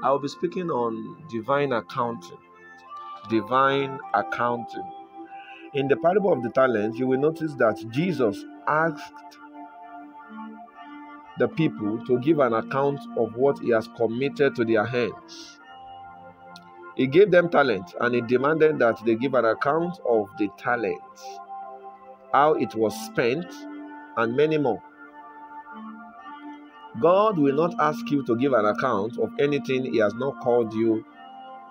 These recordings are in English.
I will be speaking on divine accounting. Divine accounting. In the parable of the talents, you will notice that Jesus asked the people to give an account of what he has committed to their hands. He gave them talents and he demanded that they give an account of the talents, how it was spent, and many more. God will not ask you to give an account of anything he has not called you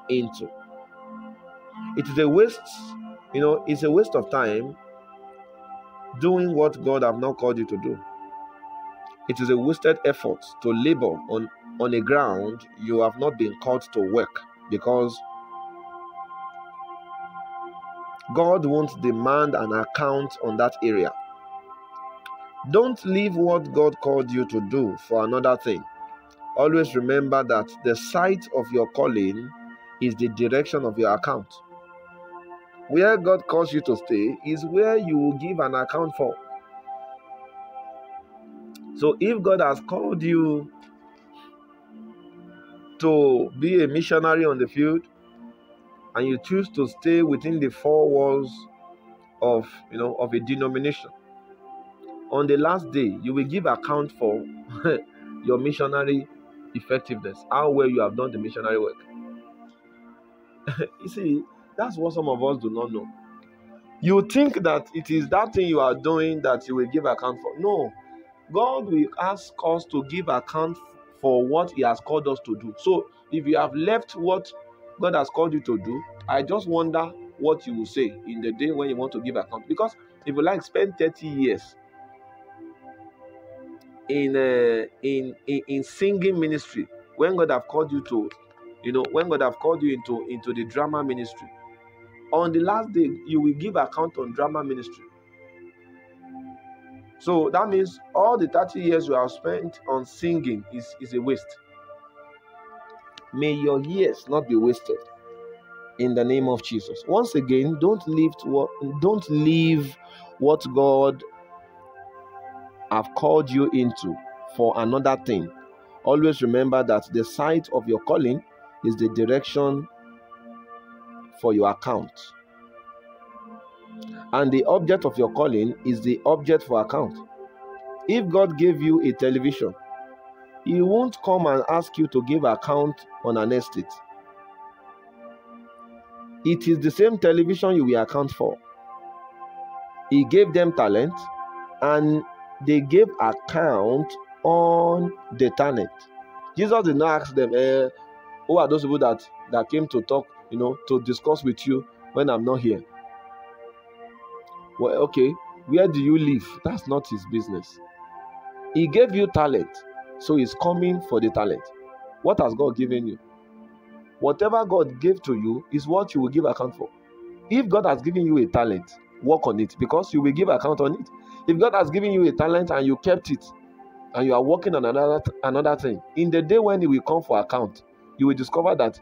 into. It is a waste, it's a waste of time doing what God have not called you to do. It is a wasted effort to labor on a ground you have not been called to work, because God won't demand an account on that area. Don't leave what God called you to do for another thing. Always remember that the site of your calling is the direction of your account. Where God calls you to stay is where you will give an account for. So if God has called you to be a missionary on the field, and you choose to stay within the four walls of a denomination, on the last day you will give account for your missionary effectiveness, how well you have done the missionary work. You see, that's what some of us do not know. You think that it is that thing you are doing that you will give account for. No, God will ask us to give account for what he has called us to do. So if you have left what God has called you to do, I just wonder what you will say in the day when you want to give account. Because if you spend 30 years in singing ministry, when God have called you to, when God have called you into the drama ministry, on the last day you will give account on drama ministry. So that means all the 30 years you have spent on singing is a waste. May your years not be wasted in the name of Jesus. Once again, don't leave what God have called you into for another thing. Always remember that the site of your calling is the direction for your account. And the object of your calling is the object for account. If God gave you a television, he won't come and ask you to give account on an estate. It is the same television you will account for. He gave them talent and they gave account on the talent. Jesus did not ask them, who are those people that came to talk, to discuss with you when I'm not here? Well, okay, where do you live? That's not his business. He gave you talent, so he's coming for the talent. What has God given you? Whatever God gave to you is what you will give account for. If God has given you a talent, work on it, because you will give account on it. If God has given you a talent and you kept it, and you are working on another thing, in the day when he will come for account, you will discover that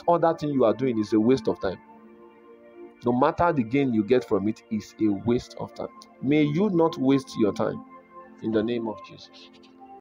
other thing you are doing is a waste of time. No matter the gain you get from it, is a waste of time. May you not waste your time in the name of Jesus.